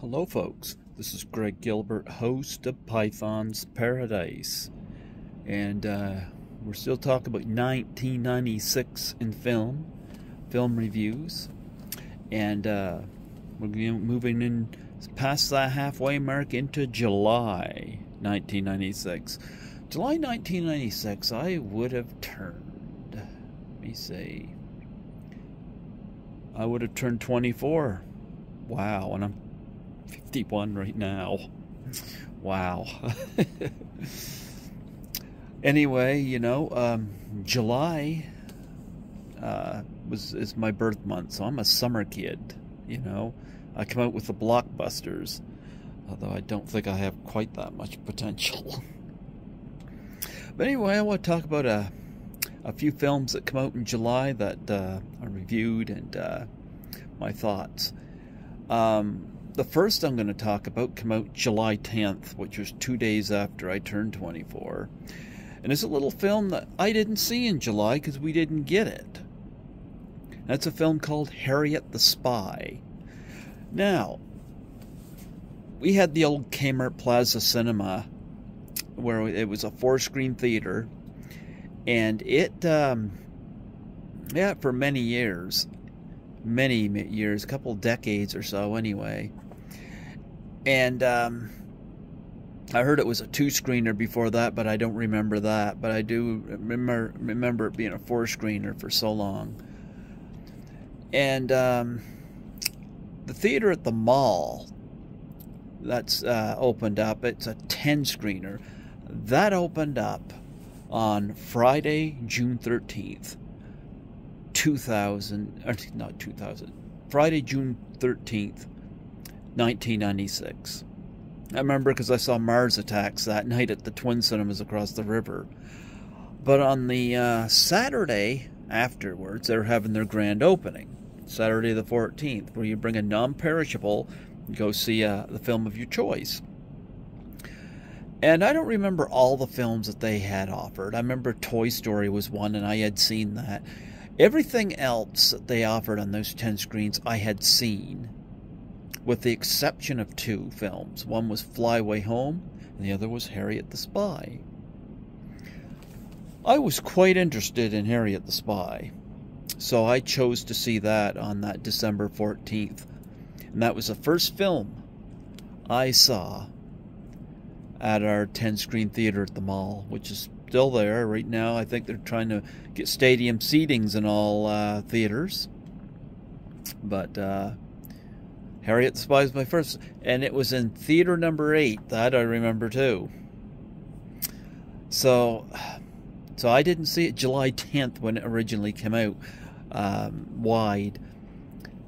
Hello folks, this is Greg Gilbert, host of Python's Paradise, and we're still talking about 1996 in film reviews, and we're moving in past that halfway mark into July 1996. July 1996, I would have turned, let me see, I would have turned 24. Wow, and I'm 51 right now. Wow. Anyway, you know, July is my birth month, so I'm a summer kid. You know, I come out with the blockbusters, although I don't think I have quite that much potential. But anyway, I want to talk about a few films that come out in July that I reviewed and my thoughts. The first I'm going to talk about came out July 10th, which was 2 days after I turned 24. And it's a little film that I didn't see in July because we didn't get it. That's a film called Harriet the Spy. Now, we had the old Kmart Plaza Cinema, where it was a 4-screen theater. And it, yeah, for many years, a couple decades or so anyway. And I heard it was a 2-screener before that, but I don't remember that. But I do remember it being a 4-screener for so long. And the theater at the mall that's opened up, it's a 10-screener. That opened up on Friday, June 13th. Friday, June 13th, 1996. I remember because I saw Mars Attacks that night at the Twin Cinemas across the river. But on the Saturday afterwards, they're having their grand opening, Saturday the 14th, where you bring a non-perishable and go see the film of your choice. And I don't remember all the films that they had offered. I remember Toy Story was one, and I had seen that. Everything else that they offered on those 10 screens I had seen, with the exception of 2 films. One was Fly Away Home, and the other was Harriet the Spy. I was quite interested in Harriet the Spy, so I chose to see that on that December 14th. And that was the first film I saw at our 10-screen theater at the mall, which is still there right now. I think they're trying to get stadium seatings in all theaters. But Harriet the Spy is my first, and it was in theater number 8. That I remember too. So I didn't see it July 10th when it originally came out wide,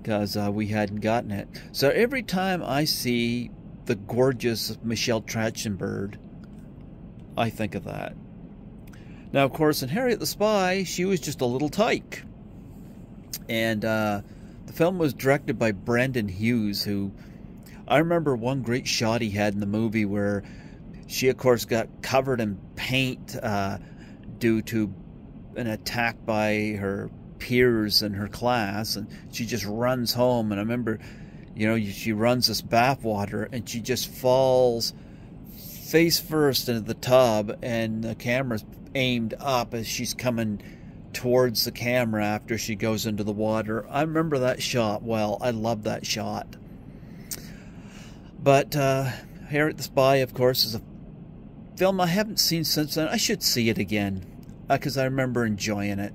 because we hadn't gotten it. So every time I see the gorgeous Michelle Trachtenberg, I think of that. Now, of course, in Harriet the Spy, she was just a little tyke. And the film was directed by Brendan Hughes, who I remember one great shot he had in the movie where she, of course, got covered in paint due to an attack by her peers in her class, and she just runs home. And I remember, you know, she runs this bathwater, and she just falls face first into the tub, and the camera's aimed up as she's coming towards the camera after she goes into the water. I remember that shot well. I love that shot. But Harriet the Spy, of course, is a film I haven't seen since then. I should see it again because I remember enjoying it.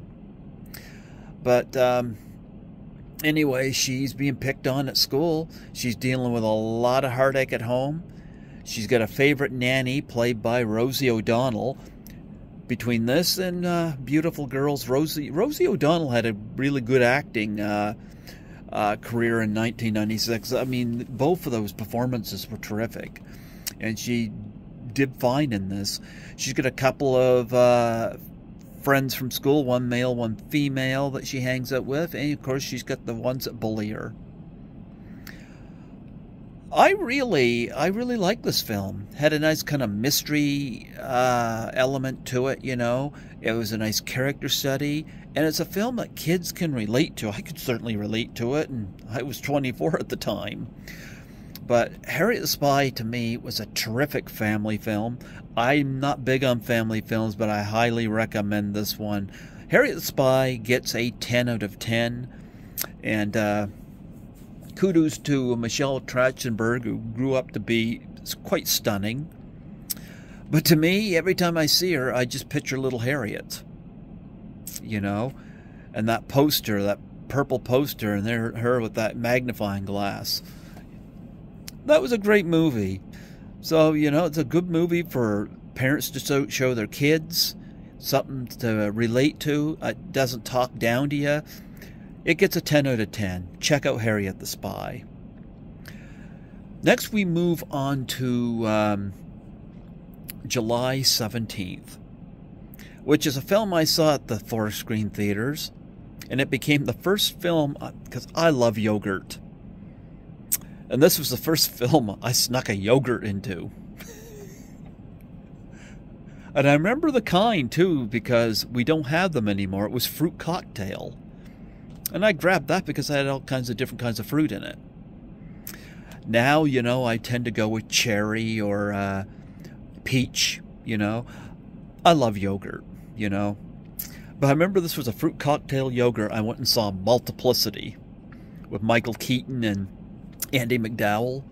But anyway, she's being picked on at school. She's dealing with a lot of heartache at home. She's got a favorite nanny played by Rosie O'Donnell. Between this and Beautiful Girls, Rosie O'Donnell had a really good acting career in 1996. I mean, both of those performances were terrific, and she did fine in this. She's got a couple of friends from school, one male, one female, that she hangs out with, and of course she's got the ones that bully her. I really like this film. Had a nice kind of mystery element to it, you know. It was a nice character study, and it's a film that kids can relate to. I could certainly relate to it, and I was 24 at the time. But Harriet the Spy, to me, was a terrific family film. I'm not big on family films, but I highly recommend this one. Harriet the Spy gets a 10 out of 10. And kudos to Michelle Trachtenberg, who grew up to be quite stunning. But to me, every time I see her, I just picture little Harriet. You know? And that poster, that purple poster, and her with that magnifying glass. That was a great movie. So, you know, it's a good movie for parents to show their kids. Something to relate to. It doesn't talk down to you. It gets a 10 out of 10. Check out Harriet the Spy. Next, we move on to July 17th, which is a film I saw at the 4-screen theaters. And it became the first film, because I love yogurt. And this was the first film I snuck a yogurt into. And I remember the kind, too, because we don't have them anymore. It was fruit cocktail. And I grabbed that because I had all kinds of different kinds of fruit in it. Now, you know, I tend to go with cherry or peach, you know. I love yogurt, you know. But I remember this was a fruit cocktail yogurt. I went and saw Multiplicity with Michael Keaton and Andy McDowell.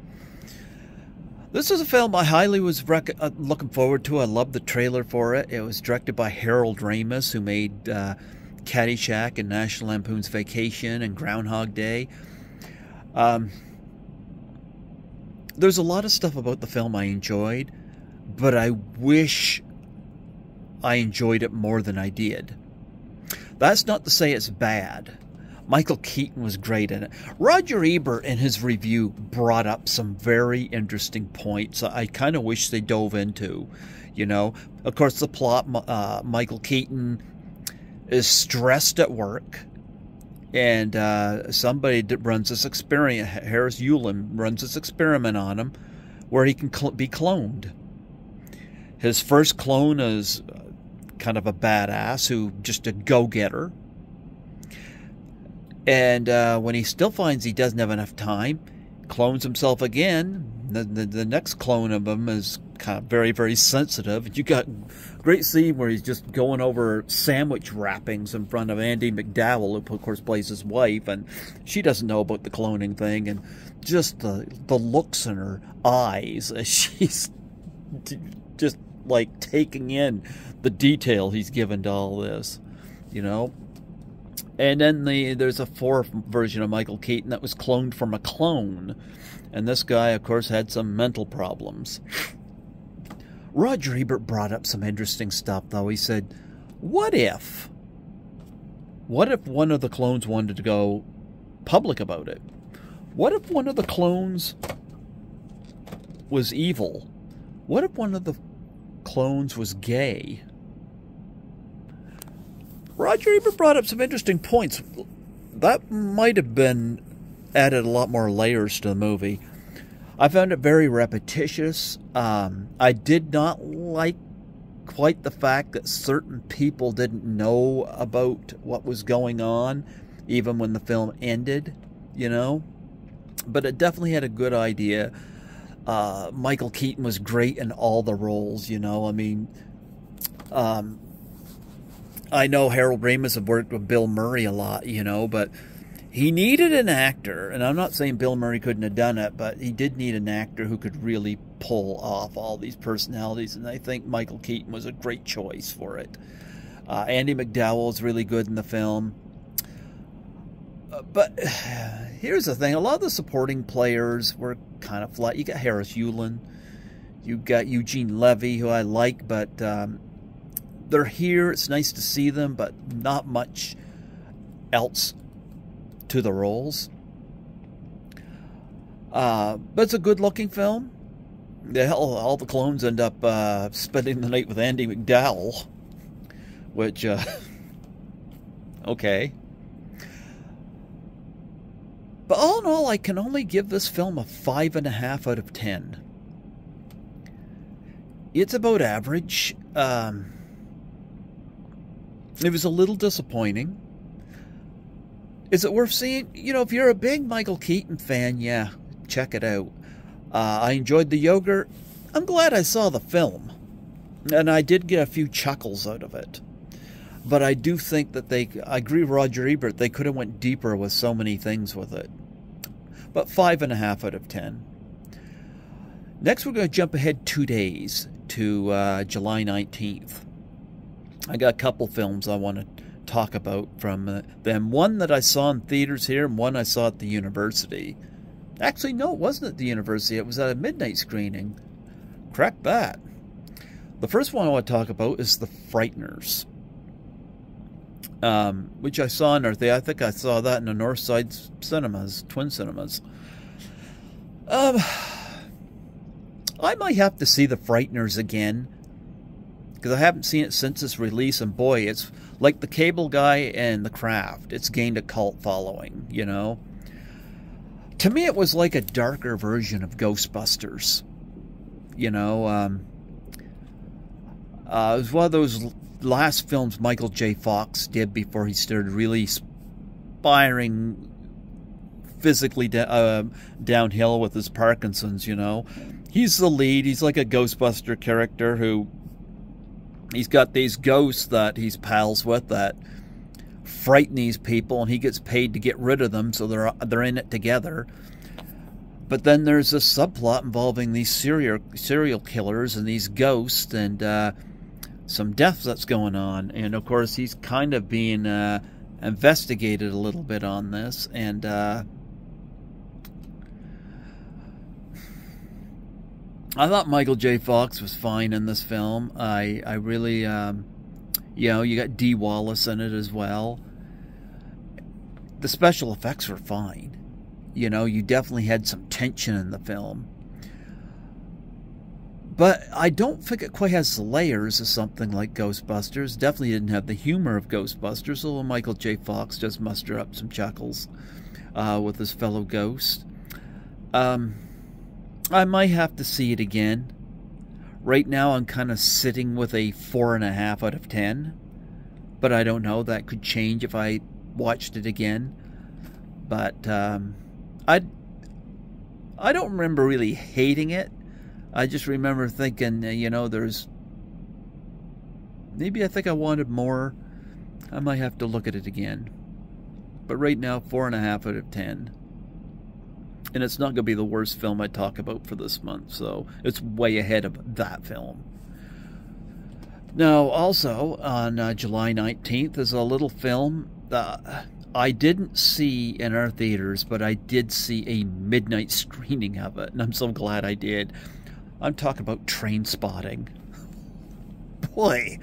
This is a film I highly was looking forward to. I loved the trailer for it. It was directed by Harold Ramis, who made Caddyshack and National Lampoon's Vacation and Groundhog Day. There's a lot of stuff about the film I enjoyed, but I wish I enjoyed it more than I did. That's not to say it's bad. Michael Keaton was great in it. Roger Ebert, in his review, brought up some very interesting points I kind of wish they dove into. You know, of course, the plot, Michael Keaton is stressed at work, and somebody runs this experiment, Harris Yulin runs this experiment on him, where he can be cloned. His first clone is kind of a badass, who just a go-getter. And when he still finds he doesn't have enough time, clones himself again. The next clone of him is kind of very, very sensitive. You got a great scene where he's just going over sandwich wrappings in front of Andy McDowell, who of course plays his wife, and she doesn't know about the cloning thing, and just the looks in her eyes as she's just like taking in the detail he's given to all this, you know. And then there's a fourth version of Michael Keaton that was cloned from a clone. And this guy, of course, had some mental problems. Roger Ebert brought up some interesting stuff, though. He said, what if one of the clones wanted to go public about it? What if one of the clones was evil? What if one of the clones was gay? Roger Ebert brought up some interesting points. That might have been added a lot more layers to the movie. I found it very repetitious. I did not like quite the fact that certain people didn't know about what was going on, even when the film ended, you know. But it definitely had a good idea. Michael Keaton was great in all the roles, you know. I mean, I know Harold Ramis had worked with Bill Murray a lot, you know, but he needed an actor, and I'm not saying Bill Murray couldn't have done it, but he did need an actor who could really pull off all these personalities, and I think Michael Keaton was a great choice for it. Andy McDowell is really good in the film. But here's the thing, a lot of the supporting players were kind of flat. You got Harris Yulin, you got Eugene Levy, who I like, but they're here. It's nice to see them, but not much else to the roles. But it's a good-looking film. All the clones end up spending the night with Andy McDowell, which, okay. But all in all, I can only give this film a 5.5 out of 10. It's about average. It was a little disappointing. Is it worth seeing? You know, if you're a big Michael Keaton fan, yeah, check it out. I enjoyed the yogurt. I'm glad I saw the film. And I did get a few chuckles out of it. But I do think that I agree with Roger Ebert, they could have went deeper with so many things with it. But 5.5 out of 10. Next, we're going to jump ahead 2 days to July 19th. I got a couple films I want to talk about from them. One that I saw in theaters here and one I saw at the university. Actually, no, it wasn't at the university. It was at a midnight screening. Correct that. The first one I want to talk about is The Frighteners, which I saw in our theater. I think I saw that in the Northside Cinemas, Twin Cinemas. I might have to see The Frighteners again, because I haven't seen it since its release, and boy, it's like The Cable Guy and The Craft. It's gained a cult following, you know. To me, it was like a darker version of Ghostbusters, you know. It was one of those last films Michael J. Fox did before he started really spiraling physically downhill with his Parkinson's, you know. He's the lead. He's like a Ghostbuster character who... he's got these ghosts that he's pals with that frighten these people, and he gets paid to get rid of them, so they're in it together. But then there's a subplot involving these serial killers and these ghosts and some deaths that's going on. And of course, he's kind of being investigated a little bit on this. And I thought Michael J. Fox was fine in this film. I really, you know, you got Dee Wallace in it as well. The special effects were fine. You know, you definitely had some tension in the film. But I don't think it quite has the layers of something like Ghostbusters. Definitely didn't have the humor of Ghostbusters, although Michael J. Fox does muster up some chuckles with his fellow ghost. I might have to see it again. Right now I'm kind of sitting with a 4.5 out of 10. But I don't know. That could change if I watched it again. But I don't remember really hating it. I just remember thinking, you know, maybe I think I wanted more. I might have to look at it again. But right now, 4.5 out of 10. And it's not going to be the worst film I talk about for this month, so it's way ahead of that film. Now, also, on July 19th is a little film I didn't see in our theaters, but I did see a midnight screening of it, and I'm so glad I did. I'm talking about Trainspotting. Boy,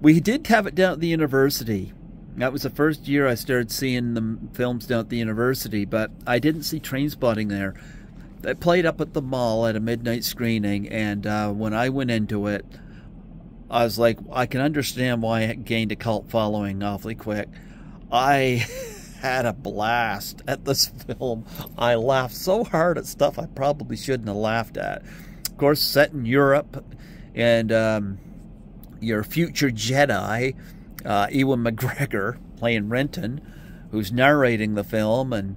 we did have it down at the university. That was the first year I started seeing the films down at the university, but I didn't see Trainspotting there. It played up at the mall at a midnight screening, and when I went into it, I was like, I can understand why it gained a cult following awfully quick. I had a blast at this film. I laughed so hard at stuff I probably shouldn't have laughed at. Of course, set in Europe, and your future Jedi, Ewan McGregor, playing Renton, who's narrating the film, and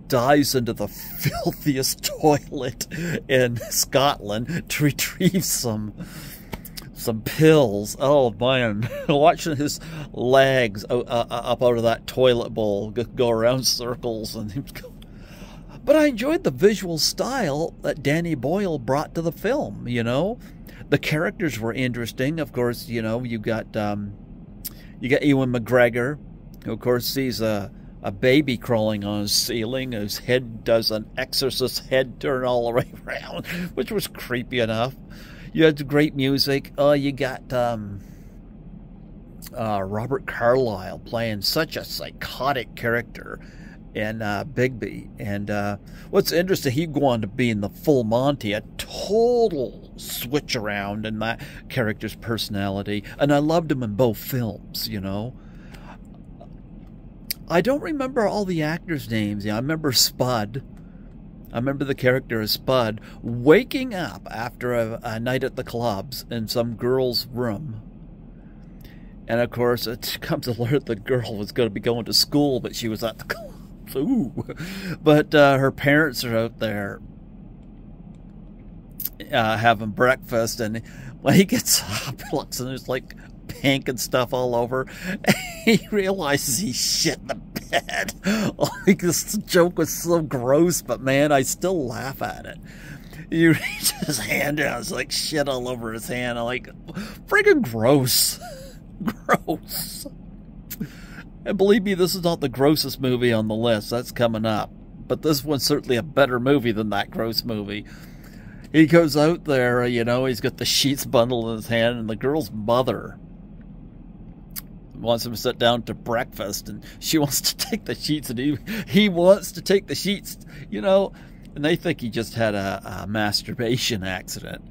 dives into the filthiest toilet in Scotland to retrieve some pills. Oh man, watching his legs up out of that toilet bowl go around circles, but I enjoyed the visual style that Danny Boyle brought to the film. You know, the characters were interesting. Of course, you know, you got Ewan McGregor, who of course sees a baby crawling on his ceiling. His head does an exorcist head turn all the way around, which was creepy enough. You had great music. You got Robert Carlyle playing such a psychotic character in Bigby. And what's interesting, he'd go on to be in the Full Monty, a total switch around in that character's personality. And I loved him in both films, you know. I don't remember all the actors' names. Yeah, I remember Spud. I remember the character as Spud waking up after a night at the clubs in some girl's room. And of course, it comes to learn the girl was going to be going to school, but she was at the clubs. Ooh. But her parents are out there having breakfast, and when he gets up, he looks and there's like pink and stuff all over. He realizes he's shit in the bed. Like, this joke was so gross, but man, I still laugh at it. He reaches his hand down, it's like shit all over his hand. I'm like, friggin' gross. Gross. And believe me, this is not the grossest movie on the list. That's coming up. But this one's certainly a better movie than that gross movie. He goes out there, you know, he's got the sheets bundled in his hand, and the girl's mother wants him to sit down to breakfast, and she wants to take the sheets, and he wants to take the sheets, you know, and they think he just had a masturbation accident.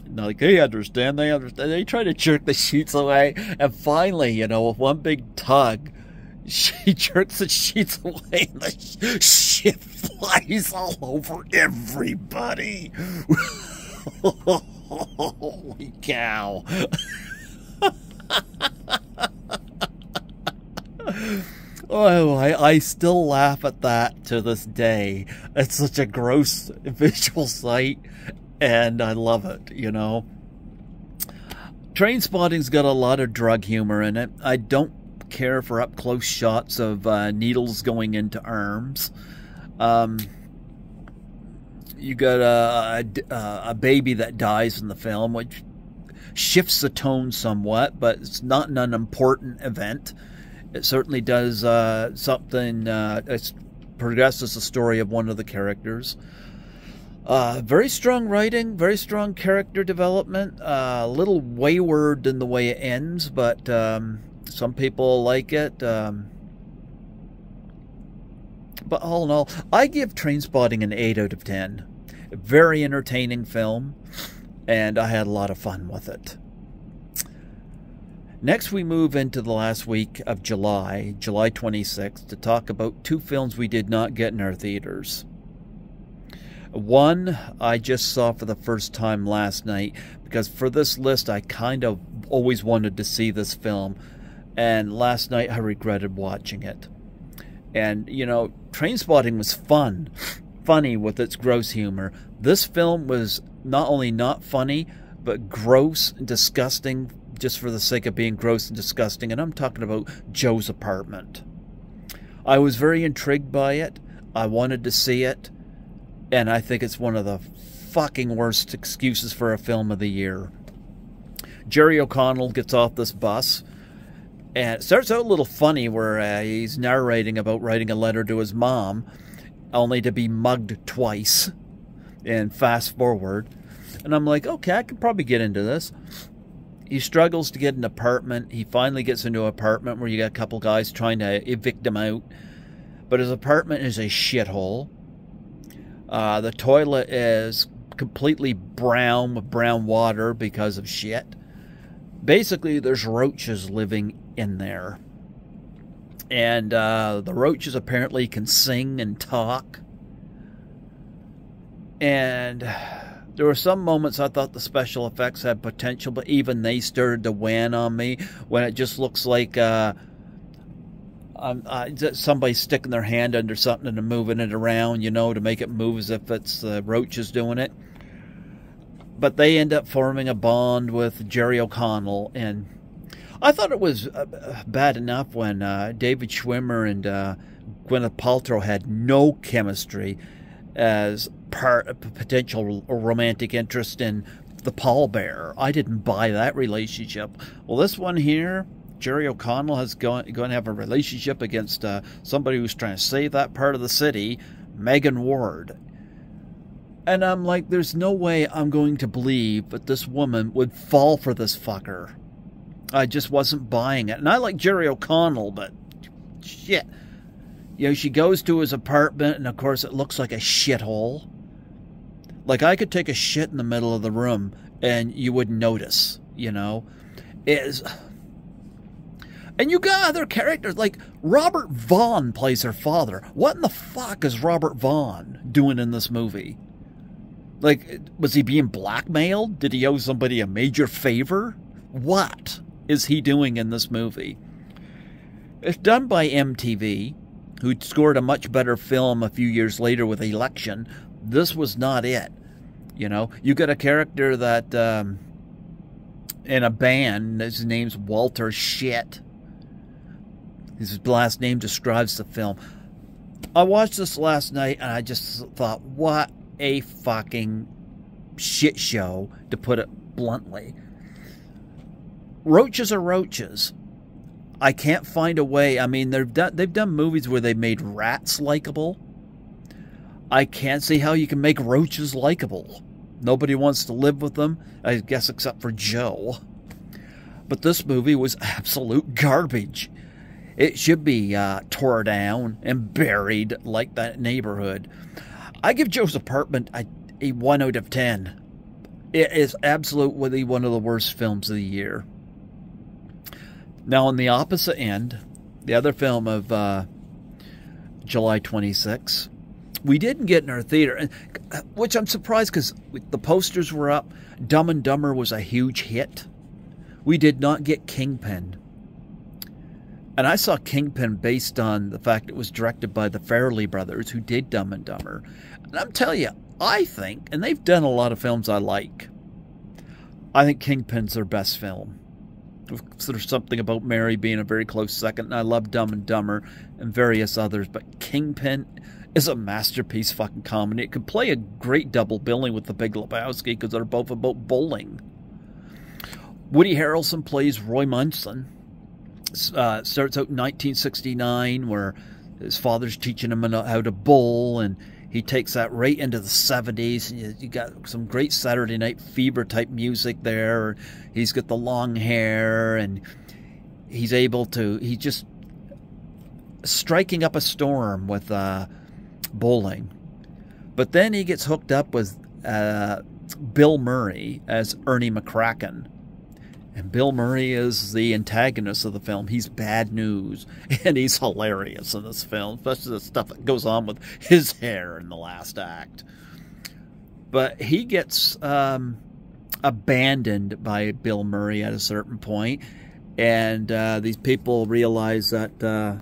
And like, they understand, they try to jerk the sheets away, and finally, you know, with one big tug, she jerks the sheets away, and the shit flies all over everybody. Holy cow. Oh, I still laugh at that to this day. It's such a gross visual sight, and I love it, you know. Trainspotting's got a lot of drug humor in it. I don't care for up-close shots of needles going into arms. You got a baby that dies in the film, which shifts the tone somewhat, but it's not an unimportant event. It certainly does something. It progresses the story of one of the characters. Very strong writing, very strong character development. A little wayward in the way it ends, but some people like it. But all in all, I give Trainspotting an 8 out of 10. A very entertaining film, and I had a lot of fun with it. Next, we move into the last week of July 26th, to talk about two films we did not get in our theaters. One I just saw for the first time last night, because for this list I kind of always wanted to see this film, and last night I regretted watching it. And, you know, Trainspotting was funny with its gross humor. This film was not only not funny, but gross and disgusting, just for the sake of being gross and disgusting. And I'm talking about Joe's Apartment. I was very intrigued by it. I wanted to see it. And I think it's one of the fucking worst excuses for a film of the year. Jerry O'Connell gets off this bus, and it starts out a little funny where he's narrating about writing a letter to his mom, only to be mugged twice, and fast forward. And I'm like, okay, I could probably get into this. He struggles to get an apartment. He finally gets into an apartment where you got a couple guys trying to evict him out. But his apartment is a shithole. The toilet is completely brown with brown water because of shit. Basically, there's roaches living in there. And the roaches apparently can sing and talk. And there were some moments I thought the special effects had potential, but even they started to wane on me when it just looks like somebody sticking their hand under something and moving it around, you know, to make it move as if it's the roaches doing it. But they end up forming a bond with Jerry O'Connell, and I thought it was bad enough when David Schwimmer and Gwyneth Paltrow had no chemistry as part of potential romantic interest in the pallbearer. I didn't buy that relationship. Well, this one here, Jerry O'Connell is going to have a relationship against somebody who's trying to save that part of the city, Megan Ward. And I'm like, there's no way I'm going to believe that this woman would fall for this fucker. I just wasn't buying it. And I like Jerry O'Connell, but shit. You know, she goes to his apartment, and of course it looks like a shithole. Like, I could take a shit in the middle of the room, and you wouldn't notice, you know. And you got other characters, like Robert Vaughn plays her father. What in the fuck is Robert Vaughn doing in this movie? Like, was he being blackmailed? Did he owe somebody a major favor? What is he doing in this movie? It's done by MTV. who scored a much better film a few years later with Election. This was not it. You know, you got a character that in a band, his name's Walter Shit. His last name describes the film. I watched this last night and I just thought, what a fucking shit show, to put it bluntly. Roaches are roaches. I can't find a way. I mean, they've done movies where they made rats likable. I can't see how you can make roaches likable. Nobody wants to live with them, I guess, except for Joe. But this movie was absolute garbage. It should be tore down and buried like that neighborhood. I give Joe's Apartment a 1 out of 10. It is absolutely one of the worst films of the year. Now, on the opposite end, the other film of July 26, we didn't get in our theater, which I'm surprised because the posters were up. Dumb and Dumber was a huge hit. We did not get Kingpin. And I saw Kingpin based on the fact it was directed by the Farrelly brothers, who did Dumb and Dumber. And I'm telling you, I think, and they've done a lot of films I like, I think Kingpin's their best film. There's something about Mary being a very close second, and I love Dumb and Dumber and various others, but Kingpin is a masterpiece fucking comedy. It could play a great double billing with The Big Lebowski because they're both about bowling. Woody Harrelson plays Roy Munson. Starts out in 1969, where his father's teaching him how to bowl, and he takes that right into the 70s. You got some great Saturday Night Fever type music there. He's got the long hair, and he's just striking up a storm with bowling. But then he gets hooked up with Bill Murray as Ernie McCracken. And Bill Murray is the antagonist of the film. He's bad news, and he's hilarious in this film, especially the stuff that goes on with his hair in the last act. But he gets abandoned by Bill Murray at a certain point, and these people realize that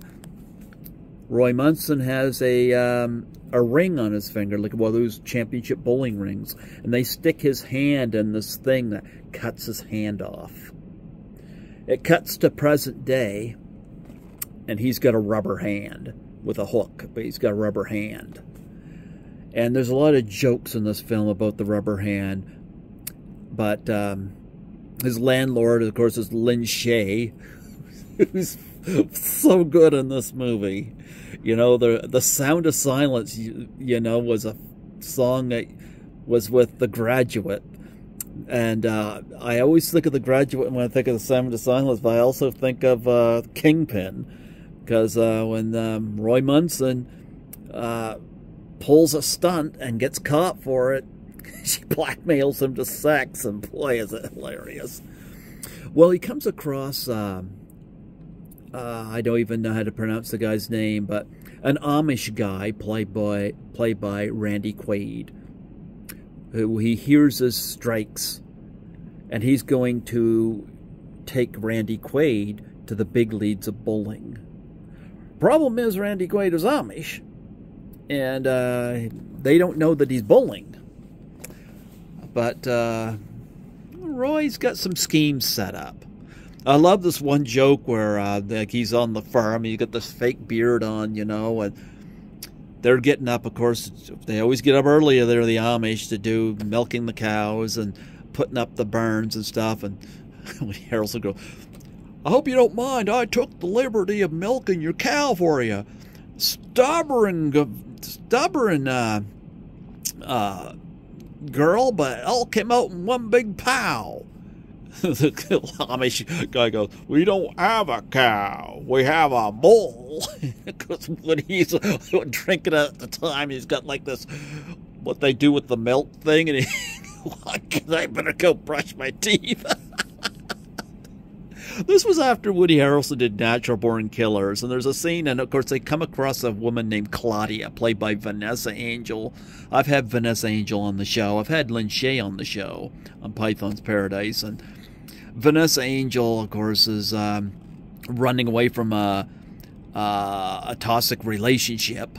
Roy Munson has a ring on his finger, like one of those championship bowling rings, and they stick his hand in this thing that cuts his hand off. It cuts to present day, and he's got a rubber hand with a hook, but he's got a rubber hand. And there's a lot of jokes in this film about the rubber hand, but his landlord, of course, is Lin Shaye, who's so good in this movie. You know, the Sound of Silence, you know, was a song that was with The Graduate. And I always think of The Graduate when I think of The Sound of Silence, but I also think of Kingpin. Because when Roy Munson pulls a stunt and gets caught for it, she blackmails him to sex, and boy, is it hilarious. Well, he comes across... I don't even know how to pronounce the guy's name, but an Amish guy played by Randy Quaid, who he hears his strikes, and he's going to take Randy Quaid to the big leagues of bowling. Problem is, Randy Quaid is Amish, and they don't know that he's bowling. But Roy's got some schemes set up. I love this one joke where like he's on the farm, he's got this fake beard on, you know, and they're getting up, of course, they always get up earlier there, the Amish, to do milking the cows and putting up the barns and stuff, and Harold will go, I hope you don't mind, I took the liberty of milking your cow for you. Stubborn girl, but it all came out in one big pow. The Amish guy goes, we don't have a cow, we have a bull. Because when he's drinking at the time, he's got like this, what they do with the milk thing, and I better go brush my teeth. This was after Woody Harrelson did Natural Born Killers, and there's a scene, and of course they come across a woman named Claudia, played by Vanessa Angel. I've had Vanessa Angel on the show. I've had Lin Shaye on the show on Python's Paradise, and Vanessa Angel, of course, is running away from a a toxic relationship.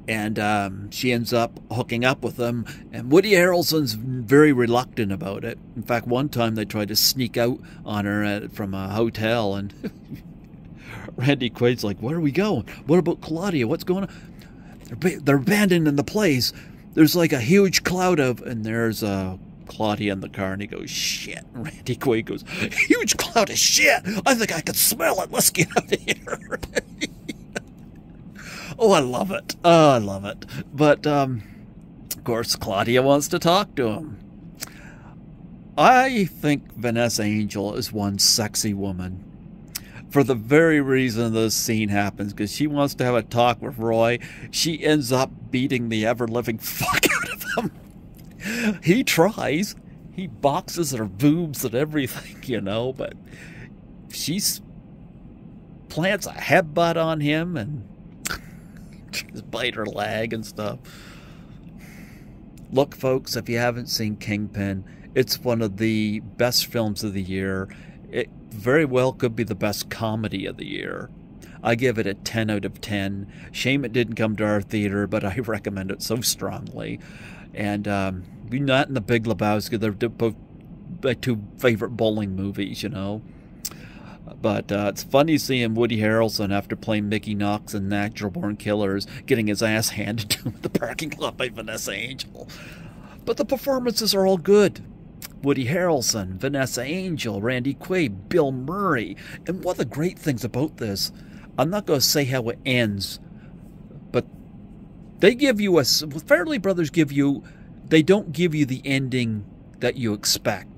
And she ends up hooking up with him, and Woody Harrelson's very reluctant about it. In fact, one time they tried to sneak out on her from a hotel, and Randy Quaid's like, "Where are we going? What about Claudia? What's going on?" They're abandoning the place. There's like a huge cloud of, and there's Claudia in the car, and he goes, "Shit." And Randy Quaid goes, "Huge cloud of shit. I think I can smell it. Let's get out of here." Oh, I love it. Oh, I love it. But, of course, Claudia wants to talk to him. I think Vanessa Angel is one sexy woman. For the very reason this scene happens, because she wants to have a talk with Roy. She ends up beating the ever-living fuck out of him. He tries. He boxes her boobs and everything, you know, but she plants a headbutt on him and just bite her leg and stuff. Look, folks, if you haven't seen Kingpin, it's one of the best films of the year. It very well could be the best comedy of the year. I give it a 10 out of 10. Shame it didn't come to our theater, but I recommend it so strongly. And not in The Big Lebowski. They're both my two favorite bowling movies, you know. But it's funny seeing Woody Harrelson, after playing Mickey Knox in Natural Born Killers, getting his ass handed to him in the parking lot by Vanessa Angel. But the performances are all good. Woody Harrelson, Vanessa Angel, Randy Quaid, Bill Murray. And one of the great things about this, I'm not going to say how it ends, but they give you Farrelly Brothers they don't give you the ending that you expect.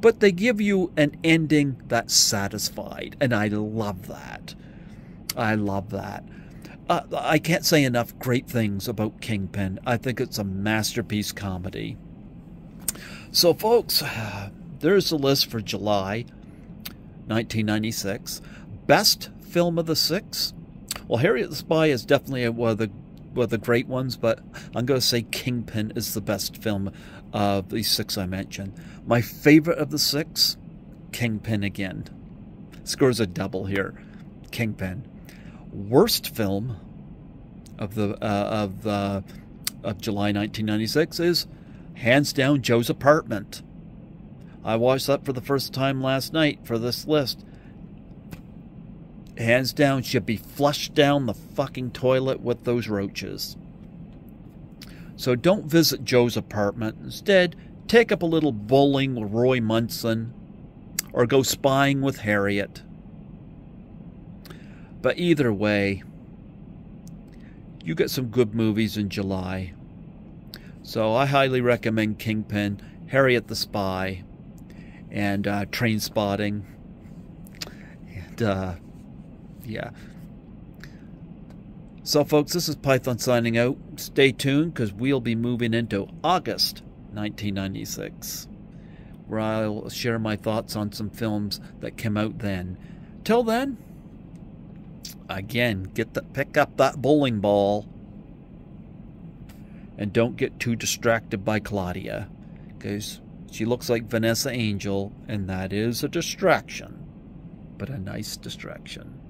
But they give you an ending that's satisfied, and I love that. I love that. I can't say enough great things about Kingpin. I think it's a masterpiece comedy. So, folks, there's the list for July 1996. Best film of the six. Well, Harriet the Spy is definitely one of the great ones, but I'm going to say Kingpin is the best film of these six I mentioned. My favorite of the six, Kingpin again. Scores a double here. Kingpin. Worst film of July 1996 is hands down Joe's Apartment. I watched that for the first time last night for this list. Hands down, should be flushed down the fucking toilet with those roaches. So don't visit Joe's Apartment. Instead, take up a little bowling with Roy Munson, or go spying with Harriet. But either way, you get some good movies in July. So I highly recommend Kingpin, Harriet the Spy, and Trainspotting. And yeah. So, folks, this is Python signing out. Stay tuned, because we'll be moving into August 1996, where I'll share my thoughts on some films that came out then. Till then, again, pick up that bowling ball, and don't get too distracted by Claudia, because she looks like Vanessa Angel, and that is a distraction, but a nice distraction.